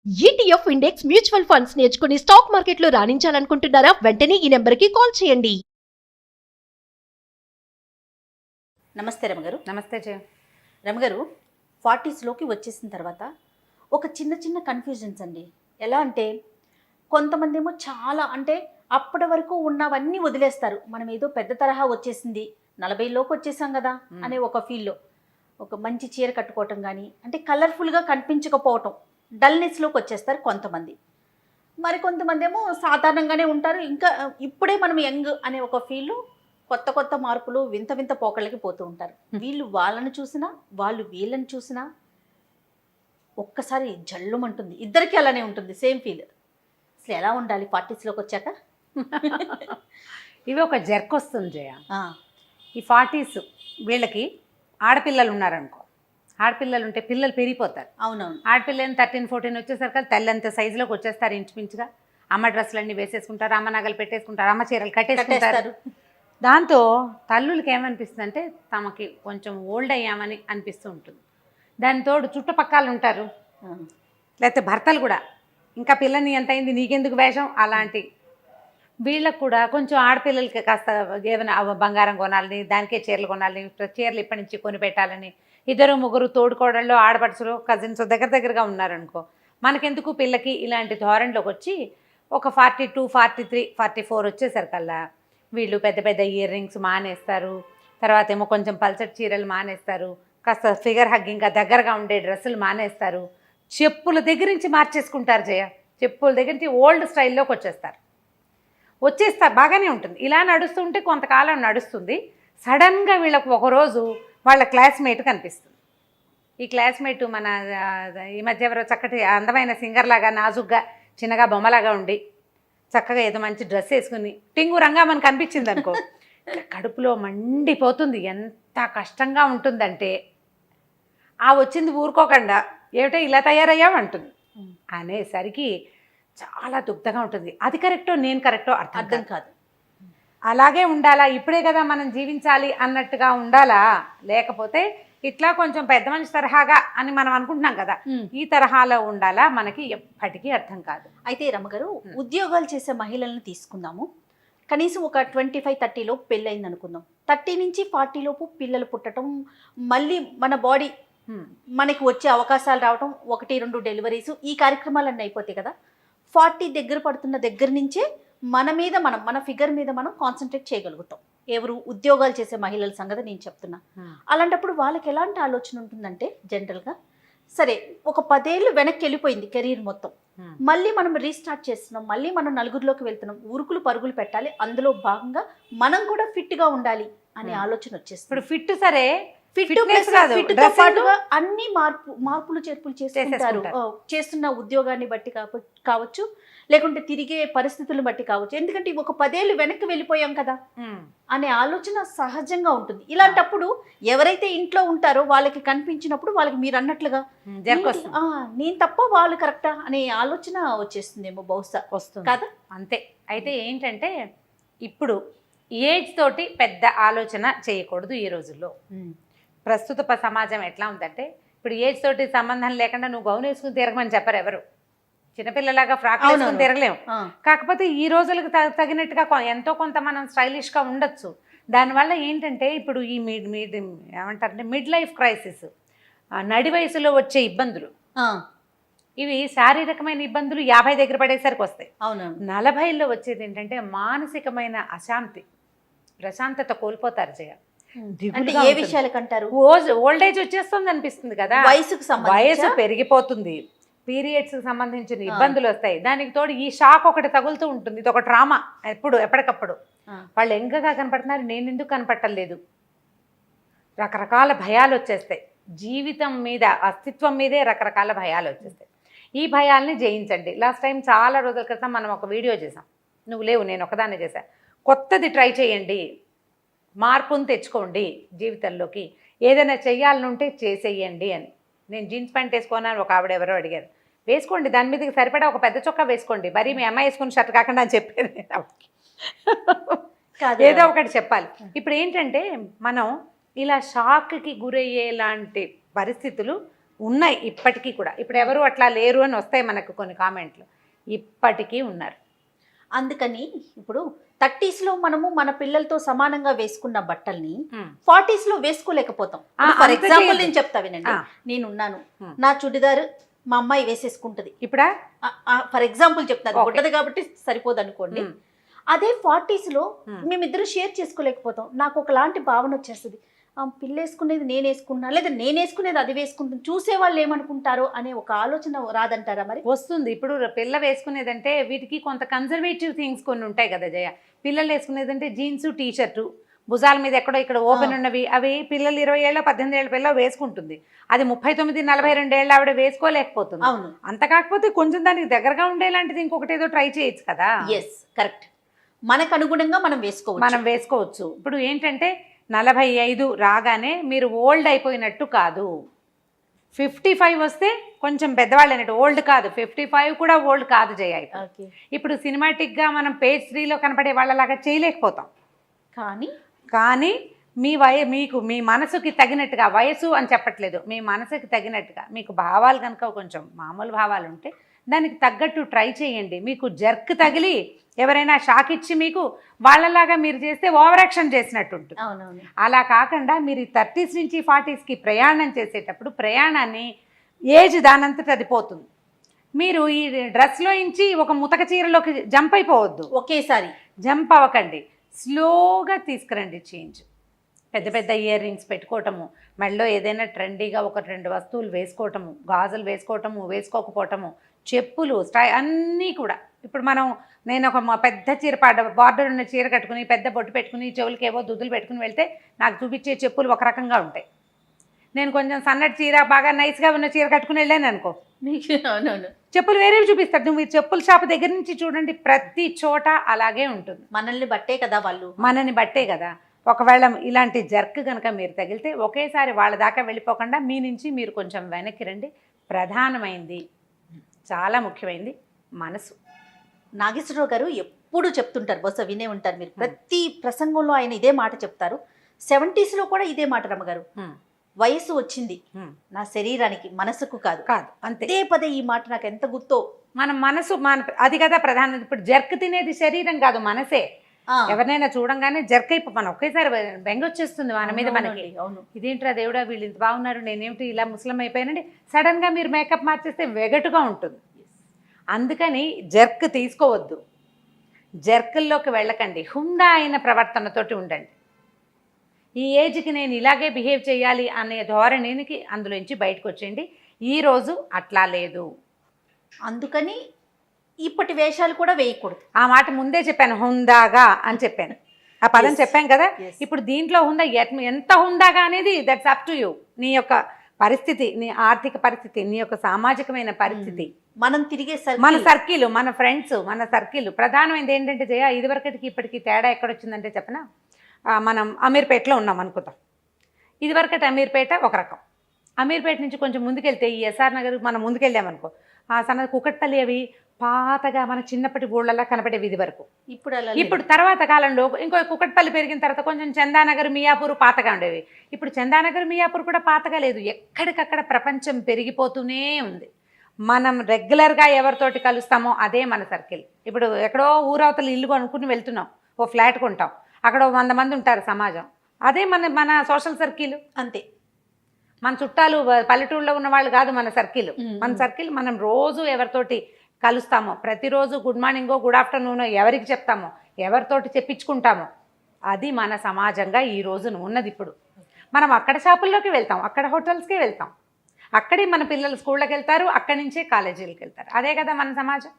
ETF index mutual funds నేర్చుకుని stock మార్కెట్లో రాణించాలనుకుంటున్నారా? వెంటనే ఈ నెంబర్కి కాల్ చేయండి. నమస్తే రమగారు. నమస్తే జయ. రమగారు, 40స్లోకి వచ్చేసిన తర్వాత ఒక చిన్న చిన్న కన్ఫ్యూజన్స్ అండి. ఎలా అంటే కొంతమంది ఏమో చాలా అంటే అప్పటి వరకు ఉన్నవన్నీ వదిలేస్తారు. మనం ఏదో పెద్ద తరహా వచ్చేసింది, 40లోకి వచ్చేసాం కదా అనే ఒక ఫీల్లో ఒక మంచి చీర కట్టుకోవటం కానీ, అంటే కలర్ఫుల్గా కనిపించకపోవటం, డల్నెస్లోకి వచ్చేస్తారు కొంతమంది. మరి కొంతమంది ఏమో సాధారణంగానే ఉంటారు. ఇంకా ఇప్పుడే మనం యంగ్ అనే ఒక ఫీల్లో కొత్త కొత్త మార్పులు, వింత వింత పోకళ్ళకి పోతూ ఉంటారు. వీళ్ళు వాళ్ళని చూసినా, వాళ్ళు వీళ్ళని చూసినా ఒక్కసారి జల్లుమంటుంది. ఇద్దరికి అలానే ఉంటుంది, సేమ్ ఫీల్. అసలు ఎలా ఉండాలి 40స్లోకి వచ్చాక? ఇవి ఒక జర్క్ వస్తుంది జయ. ఈ 40s వీళ్ళకి ఆడపిల్లలు ఉన్నారనుకో, ఆడపిల్లలు ఉంటే పిల్లలు పెరిగిపోతారు. అవునవును. ఆడపిల్లని 13-14 వచ్చేసరికి తెల్లంత సైజులోకి వచ్చేస్తారు ఇంచుమించుగా. అమ్మ డ్రెస్సులన్నీ వేసేసుకుంటారు, అమ్మ నగలు పెట్టేసుకుంటారు, అమ్మ చీరలు కట్టేసుకుంటారు. దాంతో తల్లులకి ఏమనిపిస్తుంది అంటే తమకి కొంచెం ఓల్డ్ అయ్యామని అనిపిస్తూ ఉంటుంది. దాని తోడు చుట్టుపక్కల ఉంటారు, లేకపోతే భర్తలు కూడా ఇంకా పిల్లని ఎంత అయింది నీకెందుకు వేషం అలాంటి. వీళ్ళకు కూడా కొంచెం ఆడపిల్లలకి కాస్త ఏమైనా బంగారం కొనాలని, దానికే చీరలు కొనాలని, చీరలు ఇప్పటి నుంచి కొని పెట్టాలని, ఇద్దరు ముగ్గురు తోడుకోడళ్ళు ఆడపడుచులు కజిన్స్ దగ్గరగా ఉన్నారనుకో, మనకెందుకు పిల్లకి ఇలాంటి ధోరణిలోకి వచ్చి ఒక 42, 43, 44 వచ్చేసరికల్లా వీళ్ళు పెద్ద పెద్ద ఇయర్ రింగ్స్ మానేస్తారు. తర్వాత ఏమో కొంచెం పల్చటి చీరలు మానేస్తారు, కాస్త ఫిగర్ హగ్గింగ్గా దగ్గరగా ఉండే డ్రెస్సులు మానేస్తారు, చెప్పుల దగ్గర నుంచి మార్చేసుకుంటారు జయ. చెప్పుల దగ్గర నుంచి ఓల్డ్ స్టైల్లోకి వచ్చేస్తారు. బాగానే ఉంటుంది. ఇలా నడుస్తుంటే కొంతకాలం నడుస్తుంది. సడన్గా వీళ్ళకు ఒకరోజు వాళ్ళ క్లాస్మేట్ కనిపిస్తుంది. ఈ క్లాస్మేట్ మన ఈ మధ్య ఎవరో చక్కటి అందమైన సింగర్లాగా, నాజుగ్గా, చిన్నగా బొమ్మలాగా ఉండి చక్కగా ఏదో మంచి డ్రెస్ వేసుకుని టింగు రంగా మనకు కనిపించింది అనుకో, కడుపులో మండిపోతుంది. ఎంత కష్టంగా ఉంటుందంటే ఆ వచ్చింది ఊరుకోకుండా ఏమిటో ఇలా తయారయ్యావు అంటుంది. అనేసరికి చాలా దుగ్ధంగా ఉంటుంది. అది కరెక్టో నేను కరెక్టో అర్థం కాదు. అలాగే ఉండాలా, ఇప్పుడే కదా మనం జీవించాలి అన్నట్టుగా ఉండాలా, లేకపోతే ఇట్లా కొంచెం పెద్ద మనిషి తరహాగా అని మనం అనుకుంటున్నాం కదా, ఈ తరహాలో ఉండాలా, మనకి ఎప్పటికీ అర్థం కాదు. అయితే రమగారు, ఉద్యోగాలు చేసే మహిళలను తీసుకుందాము. కనీసం ఒక 25-30 లోపు పెళ్ళయింది అనుకుందాం. 30 నుంచి 40 లోపు పిల్లలు పుట్టడం, మళ్ళీ మన బాడీ మనకి వచ్చే అవకాశాలు రావటం, 1-2 డెలివరీస్, ఈ కార్యక్రమాలన్నీ అయిపోతాయి కదా. 40 దగ్గర పడుతున్న దగ్గర నుంచే మన ఫిగర్ మీద మనం కాన్సన్ట్రేట్ చేయగలుగుతాం. ఎవరు ఉద్యోగాలు చేసే మహిళల సంగతి నేను చెప్తున్నా. అలాంటప్పుడు వాళ్ళకి ఎలాంటి ఆలోచన ఉంటుందంటే, జనరల్గా సరే ఒక 10 ఏళ్ళు వెనక్కి వెళ్ళిపోయింది కెరీర్ మొత్తం, మళ్ళీ మనం రీస్టార్ట్ చేస్తున్నాం, మళ్ళీ మనం నలుగురిలోకి వెళ్తున్నాం, ఉరుకులు పరుగులు పెట్టాలి, అందులో భాగంగా మనం కూడా ఫిట్గా ఉండాలి అనే ఆలోచన వచ్చేస్తుంది. ఇప్పుడు ఫిట్ సరే, ఫిట్తో పాటుగా అన్ని మార్పులు చేర్పులు చేస్తుంటారు. చేస్తున్న ఉద్యోగాన్ని బట్టి కావచ్చు, లేకుంటే తిరిగే పరిస్థితులను బట్టి కావచ్చు. ఎందుకంటే ఒక 10 ఏళ్ళు వెనక్కి వెళ్ళిపోయాం కదా అనే ఆలోచన సహజంగా ఉంటుంది. ఇలాంటప్పుడు ఎవరైతే ఇంట్లో ఉంటారో వాళ్ళకి కనిపించినప్పుడు వాళ్ళకి మీరు అన్నట్లుగా నేను తప్ప వాళ్ళు కరెక్టా అనే ఆలోచన వచ్చేస్తుందేమో, బహుశా వస్తుంది కదా. అంతే. అయితే ఏంటంటే ఇప్పుడు ఏజ్ తోటి పెద్ద ఆలోచన చేయకూడదు ఈ రోజుల్లో. ప్రస్తుత సమాజం ఎట్లా ఉందంటే, ఇప్పుడు ఏజ్ తోటి సంబంధం లేకుండా నువ్వు గౌన్ వేసుకుని తిరగమని చెప్పరు ఎవరు. చిన్నపిల్లలాగా ఫ్రాక్ వేసుకుని తిరగలేము. కాకపోతే ఈ రోజులకు తగినట్టుగా ఎంతో కొంత మనం స్టైలిష్గా ఉండొచ్చు. దానివల్ల ఏంటంటే ఇప్పుడు ఈ ఏమంటారంటే మిడ్ లైఫ్ క్రైసిస్, నడి వయసులో వచ్చే ఇబ్బందులు, ఇవి శారీరకమైన ఇబ్బందులు 50 దగ్గర పడేసరికి వస్తాయి. 40లో వచ్చేది ఏంటంటే మానసికమైన అశాంతి, ప్రశాంతత కోల్పోతారు జయ. ఏ విషయాలకంటారు? ఓల్డ్ ఏజ్ వచ్చేస్తుంది అనిపిస్తుంది కదా, వయసు పెరిగిపోతుంది, పీరియడ్స్కి సంబంధించిన ఇబ్బందులు వస్తాయి, దానికి తోడు ఈ షాక్ ఒకటి తగులుతూ ఉంటుంది. ఇది ఒక డ్రామా ఎప్పటికప్పుడు. వాళ్ళు ఎంగగా కనపడుతున్నారు, నేను ఎందుకు కనపట్టలేదు, రకరకాల భయాలు వచ్చేస్తాయి. జీవితం మీద, అస్తిత్వం మీదే రకరకాల భయాలు వచ్చేస్తాయి. ఈ భయాల్ని జయించండి. లాస్ట్ టైం చాలా రోజుల క్రితం మనం ఒక వీడియో చేసాం, నువ్వు లేవు, నేను ఒకదాన్ని చేశాను. కొత్తది ట్రై చేయండి, మార్పును తెచ్చుకోండి జీవితంలోకి, ఏదైనా చెయ్యాలనుంటే చేసేయండి అని. నేను జీన్స్ ప్యాంట్ వేసుకోనని ఒక ఆవిడ ఎవరో అడిగారు. వేసుకోండి, దాని మీదకి సరిపడా ఒక పెద్ద చొక్కా వేసుకోండి, మరీ మీ అమ్మాయి వేసుకుని షర్ట్ కాకుండా అని చెప్పేది. ఏదో ఒకటి చెప్పాలి. ఇప్పుడు ఏంటంటే మనం ఇలా షాక్కి గురయ్యేలాంటి పరిస్థితులు ఉన్నాయి ఇప్పటికీ కూడా. ఇప్పుడు ఎవరు అట్లా లేరు అని వస్తాయి మనకు కొన్ని కామెంట్లు, ఇప్పటికీ ఉన్నారు. అందుకని ఇప్పుడు 30s మనము మన పిల్లలతో సమానంగా వేసుకున్న బట్టల్ని 40s వేసుకోలేకపోతాం. ఫర్ ఎగ్జాంపుల్ నేను చెప్తా వినండి, నేనున్నాను, నా చుడిదార్ మా అమ్మాయి వేసేసుకుంటది ఇప్పుడా, ఫర్ ఎగ్జాంపుల్ చెప్తాను, గుడ్డది కాబట్టి సరిపోదు అనుకోండి. అదే 40s మేమిద్దరు షేర్ చేసుకోలేకపోతాం. నాకు ఒకలాంటి భావన వచ్చేస్తుంది, పిల్ల వేసుకునేది నేను వేసుకున్నా, లేదా నేను వేసుకునేది అది వేసుకుంటాను, చూసే వాళ్ళు ఏమనుకుంటారో అనే ఒక ఆలోచన రాదంటారా? మరి వస్తుంది. ఇప్పుడు పిల్ల వేసుకునేదంటే వీటికి కొంత కన్జర్వేటివ్ థింగ్స్ కొన్ని ఉంటాయి కదా జయ. పిల్లలు వేసుకునేదంటే జీన్స్, టీ షర్టు, భుజాల మీద ఎక్కడో ఇక్కడ ఓపెన్ ఉన్నవి, అవి పిల్లలు 20 ఏళ్ళ 18 ఏళ్ళ పిల్ల వేసుకుంటుంది. అది 39, 42 ఏళ్ళ ఆవిడ వేసుకోలేకపోతుంది. అవును. అంత కాకపోతే కొంచెం దానికి దగ్గరగా ఉండేలాంటిది ఇంకొకటి ఏదో ట్రై చేయొచ్చు కదా. Yes, correct. మనకు అనుగుణంగా మనం వేసుకోవచ్చు. ఇప్పుడు ఏంటంటే 45 రాగానే మీరు ఓల్డ్ అయిపోయినట్టు కాదు. 55 వస్తే కొంచెం పెద్దవాళ్ళు అన్నట్టు, ఓల్డ్ కాదు. 55 కూడా ఓల్డ్ కాదు జయ. ఇప్పుడు సినిమాటిక్గా మనం పేజ్ 3లో కనపడే వాళ్ళలాగా చేయలేకపోతాం. కానీ మీకు మీ మనసుకి తగినట్టుగా, వయసు అని చెప్పట్లేదు, మీ మనసుకి తగినట్టుగా మీకు భావాలు కనుక కొంచెం మామూలు భావాలు ఉంటే దానికి తగ్గట్టు ట్రై చేయండి. మీకు జర్క్ తగిలి ఎవరైనా షాక్ ఇచ్చి మీకు వాళ్ళలాగా మీరు చేస్తే ఓవర్ యాక్షన్ చేసినట్టు ఉంటుంది. అలా కాకుండా మీరు 30s నుంచి 40sకి ప్రయాణం చేసేటప్పుడు ప్రయాణాన్ని ఏజ్ దానంతట అది పోతుంది. మీరు ఈ డ్రెస్లో నుంచి ఒక ముతక చీరలోకి జంప్ అయిపోవద్దు, ఒకేసారి జంప్ అవ్వకండి, స్లోగా తీసుకురండి చేంజ్. పెద్ద పెద్ద ఇయర్ రింగ్స్ పెట్టుకోవటము, మెడలో ఏదైనా ట్రెండీగా 1-2 వస్తువులు వేసుకోవటము, గాజులు వేసుకోవటము, వేసుకోకపోవటము, చెప్పులు, అన్నీ కూడా. ఇప్పుడు నేను ఒక పెద్ద చీర బార్డర్ ఉన్న చీర కట్టుకుని, పెద్ద బొట్టు పెట్టుకుని, చెవులకి ఏవో దుద్దులు పెట్టుకుని వెళ్తే నాకు చూపించే చెప్పులు ఒక రకంగా ఉంటాయి. నేను కొంచెం సన్నటి చీర, బాగా నైస్గా ఉన్న చీర కట్టుకుని వెళ్ళాను అనుకో, చెప్పులు వేరేవి చూపిస్తారు. నువ్వు చెప్పుల షాప్ దగ్గర నుంచి చూడండి, ప్రతి చోట అలాగే ఉంటుంది. మనల్ని బట్టే కదా. ఒకవేళ ఇలాంటి జర్క్ కనుక మీరు తగిలితే ఒకేసారి వాళ్ళ దాకా వెళ్ళిపోకుండా మీ నుంచి మీరు కొంచెం వెనక్కి రండి. ప్రధానమైంది, చాలా ముఖ్యమైనది మనసు. నాగేశ్వరరావు గారు ఎప్పుడు చెప్తుంటారు, బహుశా వినే ఉంటారు మీరు, ప్రతి ప్రసంగంలో ఆయన ఇదే మాట చెప్తారు. 70s కూడా ఇదే మాట రమ్మగారు, వయసు వచ్చింది నా శరీరానికి, మనసుకు కాదు అంతే పదే. ఈ మాట నాకు ఎంత గుర్తో. మన మనసు అది కదా ప్రధానం. ఇప్పుడు జర్క్ తినేది శరీరం కాదు, మనసే. ఎవరినైనా చూడంగానే జర్క్ అయిపో, మనం ఒకేసారి బెంగ వచ్చేస్తుంది మన మీద. మనకి ఇదేంట్రా దేవుడా, వీళ్ళు ఇంత బాగున్నారు, నేనేమిటి ఇలా ముసలం అయిపోయానండి. సడన్గా మీరు మేకప్ మార్చేస్తే వెగటుగా ఉంటుంది. అందుకని జర్క్ తీసుకోవద్దు, జర్కుల్లోకి వెళ్ళకండి. హుందా అయిన ప్రవర్తనతోటి ఉండండి. ఈ ఏజ్కి నేను ఇలాగే బిహేవ్ చేయాలి అనే ధోరణికి అందులోంచి బయటకు వచ్చేయండి. ఈరోజు అట్లా లేదు, అందుకని ఇప్పటి వేషాలు కూడా వేయకూడదు. ఆ మాట ముందే చెప్పాను, హుందాగా అని చెప్పాను, ఆ పదం చెప్పాం కదా. ఇప్పుడు దీంట్లో హుందా ఎంత హుందాగా అనేది దట్స్ అప్ టు యూ. నీ యొక్క పరిస్థితి, నీ ఆర్థిక పరిస్థితి, నీ యొక్క సామాజికమైన పరిస్థితి, మనం తిరిగే మన సర్కిల్, మన ఫ్రెండ్స్, మన సర్కిల్. ప్రధానమైనది ఏంటంటే జయ, ఇదివరకటికి ఇప్పటికి తేడా ఎక్కడొచ్చిందంటే చెప్పనా, మనం అమీర్పేటలో ఉన్నాం అనుకుందాం. ఇదివరకటి అమీర్పేట ఒక రకం, అమీర్పేట నుంచి కొంచెం ముందుకెళ్తే ఈ ఎస్ఆర్ నగర్ మనం ముందుకెళ్ళామనుకో, ఆ సన్నది కుకట్పల్లి అవి పాతగా మన చిన్నప్పటి ఊళ్ళలా కనపడేవి ఇది వరకు. ఇప్పుడు తర్వాత కాలంలో ఇంకో కుకట్పల్లి పెరిగిన తర్వాత కొంచెం చందానగర్, మియాపూర్ పాతగా ఉండేవి. ఇప్పుడు చందానగర్, మియాపూర్ కూడా పాతగా లేదు, ఎక్కడికక్కడ ప్రపంచం పెరిగిపోతూనే ఉంది. మనం రెగ్యులర్గా ఎవరితోటి కలుస్తామో అదే మన సర్కిల్. ఇప్పుడు ఎక్కడో ఊరవతల ఇల్లు కొనుక్కుని వెళ్తున్నాం, ఓ ఫ్లాట్ కొంటాం, అక్కడ 100 మంది ఉంటారు సమాజం, అదే మన సోషల్ సర్కిల్. అంతే, మన చుట్టాలు పల్లెటూళ్ళలో ఉన్న వాళ్ళు కాదు మన సర్కిల్. మన సర్కిల్ మనం రోజు ఎవరితోటి కలుస్తామో, ప్రతిరోజు గుడ్ మార్నింగో గుడ్ ఆఫ్టర్నూనో ఎవరికి చెప్తామో, ఎవరితోటి చెప్పించుకుంటామో, అది మన సమాజంగా ఈ రోజున ఉన్నది. ఇప్పుడు మనం అక్కడ షాపుల్లోకి వెళ్తాం, అక్కడ హోటల్స్కే వెళ్తాం, అక్కడే మన పిల్లలు స్కూళ్ళకి వెళ్తారు, అక్కడి నుంచే కాలేజీలకు వెళ్తారు. అదే కదా మన సమాజం.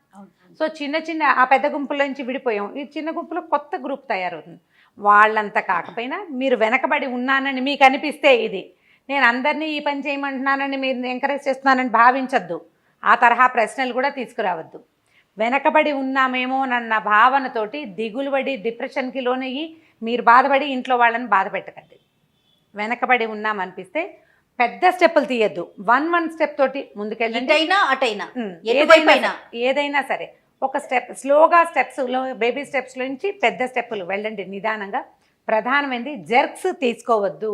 సో చిన్న ఆ పెద్ద గుంపుల నుంచి విడిపోయాం, ఈ చిన్న గుంపులో కొత్త గ్రూప్ తయారవుతుంది. వాళ్ళంతా కాకపోయినా మీరు వెనకబడి ఉన్నానని మీకు అనిపిస్తే, ఇది నేను అందరినీ ఈ పని చేయమంటున్నానని మీరు ఎంకరేజ్ చేస్తున్నానని భావించద్దు. ఆ తరహా ప్రశ్నలు కూడా తీసుకురావద్దు. వెనకబడి ఉన్నామేమోనన్న భావనతోటి దిగులుబడి డిప్రెషన్కి లోనయ్యి మీరు బాధపడి ఇంట్లో వాళ్ళని బాధ పెట్టకండి. వెనకబడి ఉన్నామనిపిస్తే పెద్ద స్టెప్పులు తీయద్దు, 1 స్టెప్ తోటి ముందుకెళ్ళండి. ఏదైనా సరే ఒక స్టెప్, స్లోగా స్టెప్స్లో, బేబీ స్టెప్స్లో నుంచి పెద్ద స్టెప్పులు వెళ్ళండి నిదానంగా. ప్రధానమైనది జర్క్స్ తీసుకోవద్దు.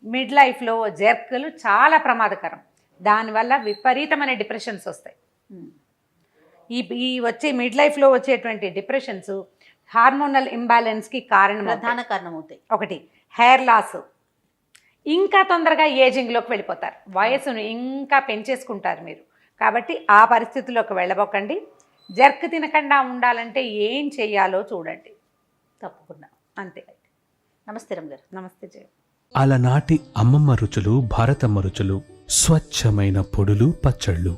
మిడ్ లైఫ్లో జర్కులు చాలా ప్రమాదకరం. దానివల్ల విపరీతమైన డిప్రెషన్స్ వస్తాయి. ఉమ్. ఈ వచ్చే మిడ్ లైఫ్లో వచ్చేటువంటి డిప్రెషన్స్ హార్మోనల్ ఇంబ్యాలెన్స్కి కారణం. ప్రధాన కారణం అవుతాయి. ఒకటి హెయిర్ లాస్, ఇంకా తొందరగా ఏజింగ్లోకి వెళ్ళిపోతారు, వయసును ఇంకా పెంచేసుకుంటారు మీరు. కాబట్టి ఆ పరిస్థితుల్లోకి వెళ్ళబోకండి. జర్క్ తినకుండా ఉండాలంటే ఏం చెయ్యాలో చూడండి. తప్పకుండా. అంతే. నమస్తే రమగారు. నమస్తే జయ. అలనాటి అమ్మమ్మ రుచులు, భారతమ్మ రుచులు, స్వచ్ఛమైన పొడులు, పచ్చళ్ళు.